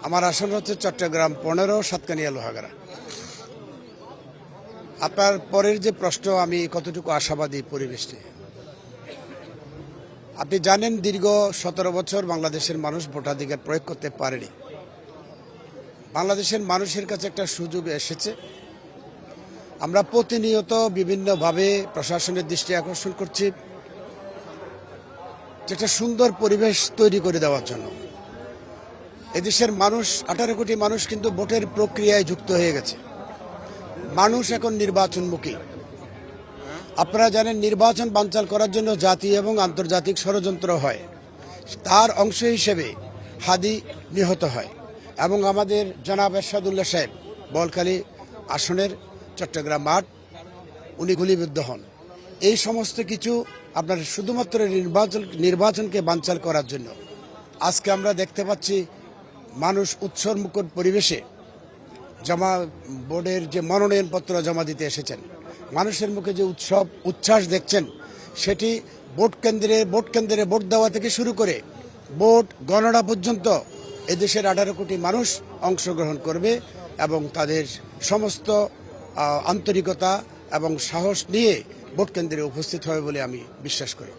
আমার আসন হচ্ছে চট্টগ্রাম 15 সাতকানিয়া লোহাগাড়া। আপনার পরের যে প্রশ্ন, আমি কতটুকু আশাবাদী পরিবেশটি, আপনি জানেন দীর্ঘ 17 বছর বাংলাদেশের মানুষ ভোটাধিকার প্রয়োগ করতে পারেনি। বাংলাদেশের মানুষের কাছে একটা সুযোগ এসেছে। আমরা প্রতিনিয়ত বিভিন্নভাবে প্রশাসনের দৃষ্টি আকর্ষণ করছি যেটা সুন্দর পরিবেশ তৈরি করে দেওয়ার জন্য। এদেশের মানুষ 18 কোটি মানুষ কিন্তু ভোটের প্রক্রিয়ায় যুক্ত হয়ে গেছে। মানুষ এখন নির্বাচনমুখী। আপনারা জানেন নির্বাচন বানচাল করার জন্য জাতীয় এবং আন্তর্জাতিক ষড়যন্ত্র হয়, তার অংশ হিসেবে হাদি নিহত হয় এবং আমাদের জনাব এরশাদুল্লাহ সাহেব বলখালী আসনের চট্টগ্রাম মাঠ উনি গুলিবিদ্ধ হন। এই সমস্ত কিছু আপনার শুধুমাত্র নির্বাচনকে বানচাল করার জন্য আজকে আমরা দেখতে পাচ্ছি মানুষ উৎসবমুখর পরিবেশে বোর্ডের যে মনোনয়নপত্র জমা দিতে এসেছেন। মানুষের মুখে যে উচ্ছ্বাস দেখছেন, সেটি ভোট কেন্দ্রে ভোট দেওয়া থেকে শুরু করে ভোট গণনা পর্যন্ত এদেশের 18 কোটি মানুষ অংশগ্রহণ করবে এবং তাদের সমস্ত আন্তরিকতা এবং সাহস নিয়ে ভোট কেন্দ্রে উপস্থিত হবে বলে আমি বিশ্বাস করি।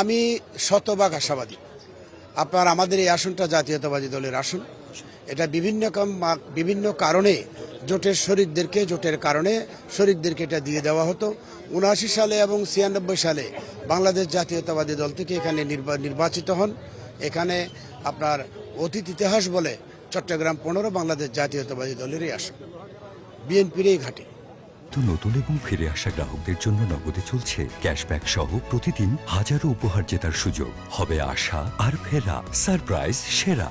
আমি শতভাগ আশাবাদী। আপনার আমাদের এই আসনটা জাতীয়তাবাদী দলের আসন। এটা বিভিন্ন কারণে জোটের কারণে শরিকদেরকে এটা দিয়ে দেওয়া হতো। 79 সালে এবং 96 সালে বাংলাদেশ জাতীয়তাবাদী দল থেকে এখানে নির্বাচিত হন। এখানে আপনার অতীত ইতিহাস বলে চট্টগ্রাম 15 বাংলাদেশ জাতীয়তাবাদী দলেরই আসন, বিএনপির এই ঘাঁটি। নতুন এবং ফিরে আসা গ্রাহকদের জন্য নগদে চলছে ক্যাশব্যাক সহ প্রতিদিন হাজারো উপহার জেতার সুযোগ। হবে আশা আর ফেরা, সারপ্রাইজ সেরা।